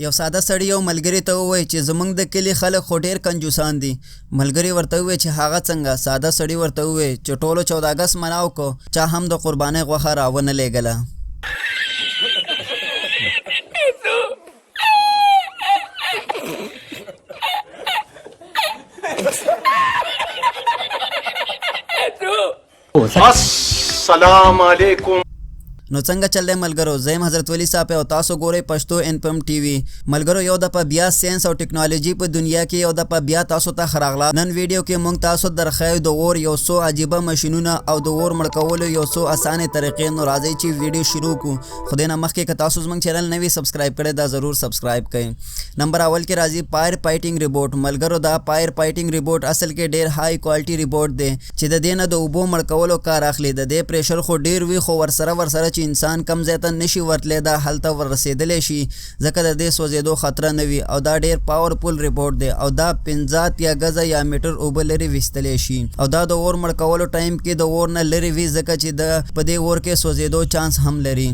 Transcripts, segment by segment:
یو ساده سړی یو ملګري ته ووایي چې زمونږ د کلي خلک خو ډېر کنجوسان دي. ملګري ورته ووایي چې هغه څنګه؟ ساده سړي ورته ووایي چې ټولو 14 اګست مناو کو، چا هم د قربانۍ غوښه راونه لېږله. السلام علیکم. نو څنګه چل دی ملګرو؟ زیم حضرت ولی صاحب او تاسو ګورئ پښتو NPM TV. ملګرو یو دفعه بیا ساينس او ټکنالوژي په دنیا کې یو دفعه بیا تاسو ته خراغلا. نن ویډیو کې مونږ تاسو درخایو د اور یو څو عجیبه ماشینونه او د اور مړ کولو یو څو اسانه طریقې. نو راځئ چې ویډیو شروع کو. خدای نه مخکې که تاسو زموږ چینل نوی سبسکرایب کړئ دا ضرور سبسکرایب کړئ. نمبر اول کې راځي فایر فایټینګ ریبوټ. ملګرو دا فایر فایټینګ ریبوټ اصل کې ډیر های کوالټي ریبوټ دی چې د دې نه د اوبو مړ کولو کار اخلي. د دې پریشر خو ډیر وي خو ورسره چې انسان کم ځای ته نشي ورتلی دا هلته ور رسېدلی شي ځکه د دې سوځېدو خطره نه وي او دا ډیر پاورفول ریبوټ دی او دا 50 یا غزه یا میټر اوبه لرې ویستلی شي او دا د اور مړ کولو ټایم کې د اور نه لرې وي ځکه چې د په دې اور کې سوځېدو چانس هم لري.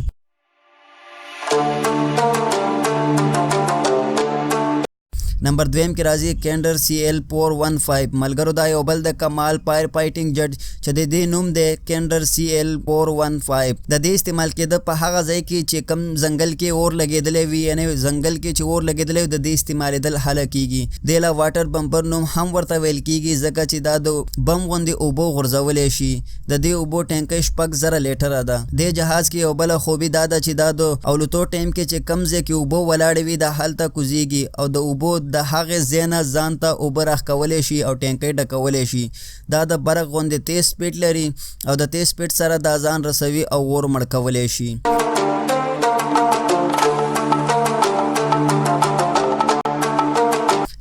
نمبر دویم کې راځي کینډر CL415. ملګرو دا یو بل د کمال فایر فایټینګ جټ چې د دې نوم دی کینډر CL415. د دې استعمال کېده په هغه ځای کې چې کم ځنګل کې اور لګېدلی وي، یعنی ځنګل کې چې اور لګېدلی وي د دې استعمالېدل هله کېږي. دې له واټر بمپر نوم هم ورته ویل کېږي ځکه چې دا د بم غوندې اوبو غورځولی شي. د دې اوبو ټینکۍ 6,000 لیټره ده. دې جهاز کې یو بله خوبي دا ده چې دا د اولتو ټایم کې چې کم ځای کې اوبو ولاړې وي دا هلته کوزیږي او د اوبو د هغې ځای نه ځان ته اوبه راښکولی شي او ټینکۍ ډکولی شي. دا د برق غوندې تیز سپیډ لري او د تیز سپیډ سره دا ځان رسوي او اور مړ کولی شي.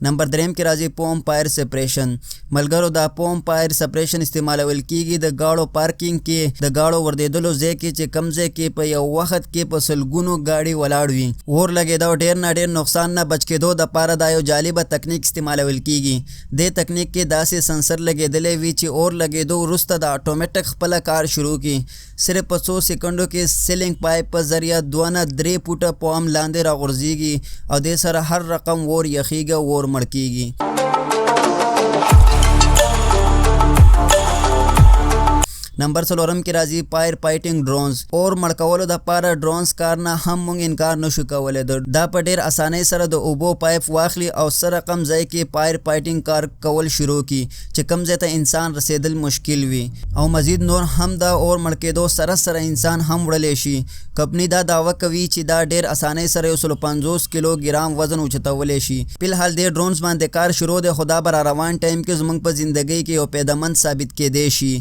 نمبر دریم کې راځي پوم فایر سپریشن. ملګرو دا پوم فایر سپریشن استعمالول کېږي د گاړو پارکینګ کې د گاړو وردېدلو ځای کې چې کم ځای کې په یو وخت کې په سلګونو ګاډي ولاړ وي. اور لګېدو ډېر نه ډېر نقصان نه بچ کېدو دپاره دا یو جالبه تکنیک استعمالول کېږي. دې تکنیک کې داسې سنسر لګېدلی وي چې اور لګېدو وروسته د اټومیټک خپله کار شروع کړي. صرف په 100 سیکنډو کې سیلینګ پایپ په ذریعه 2 نه 3 فوټه پوم لاندې راغورځېږي او دې سره هر رقم اور یخیږي اور مړ کېږي. نمبر 4 کې راځي فایر فایټینګ ډرونز. اور مړ کولو دپاره ډرونز کار نه هم موږ انکار نشو کولی. دا په ډېر اسانۍ سره د اوبو پایپ واخلي او څه رقم ځای کې فایر فایټینګ کار کول شروع کړي چې کم ځای ته انسان رسېدل مشکل وي او مزید نور هم دا اور مړ کېدو سره انسان هم وړلی شي. کمپنی دا دعوه کوي چې دا ډېر اسانۍ سره 150 کیلوګرام وزن اوچتولی شي. فلحال دې ډرونز باندې کار شروع دی خو دا به را روان ټایم کې زموږ په زندګۍ کې یو پیدامند ثابت کېدی شي.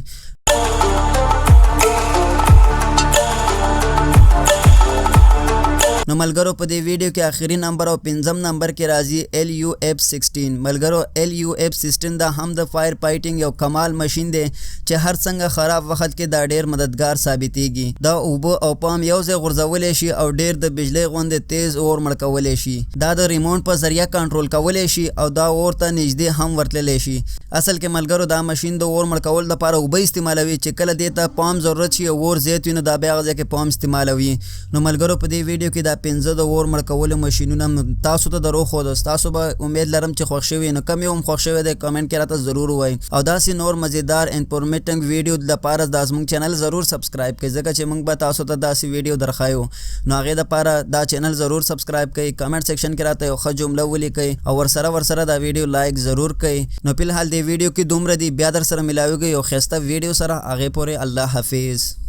نو ملګرو په دې ویډیو کې آخري نمبر او 5م نمبر کې راځي LUF-16. ملګرو LUF-16 دا هم د فایر فایټینګ یو کمال ماشین دی چې هر څنګه خراب وخت کې دا ډیر مددگار ثابتېږي. دا اوبه او پام یو ځای غورځولی شي او ډیر د بجلی غوندې تیز اور مړ کولی شي. دا د ریموټ په ذریعه کنټرول کولی شي او دا اور ته نږدې هم ورتللی شي. اصل کې ملګرو دا ماشین د اور مړ کولو لپاره اوبه استعمالوي چې کله دې ته پام ضرورت شي او اور زیات وي نو دا بیا هغه ځای کې پام استعمالوي. نو ملګرو په دې ویډیو کې دا 5 د اور مړ کولو ماشینونه تاسو ته دروښودو. تاسو به امید لرم چې خوښ شوي نو کوم یو هم خوښ شوی دی کامنټ کې راته ضرور ووایئ او داسې نور مزیدار انفورمیټنګ ویډیو لپاره دا زموږ چینل ضرور سبسکرایب کړئ ځکه چې موږ به تاسو ته داسې ویډیو درخایو. نو هغې دپاره دا چینل ضرور سبسکرایب کړئ. کامنټ سیکشن کې راته یو ښه جمله ولیکئ او ورسره دا ویډیو لایک ضرور کړئ. نو فلحال دې ویډیو کې دومره دی. بیا در سره ملاویږئ یو ښایسته ویډیو سره. هغې پورې الله حافظ.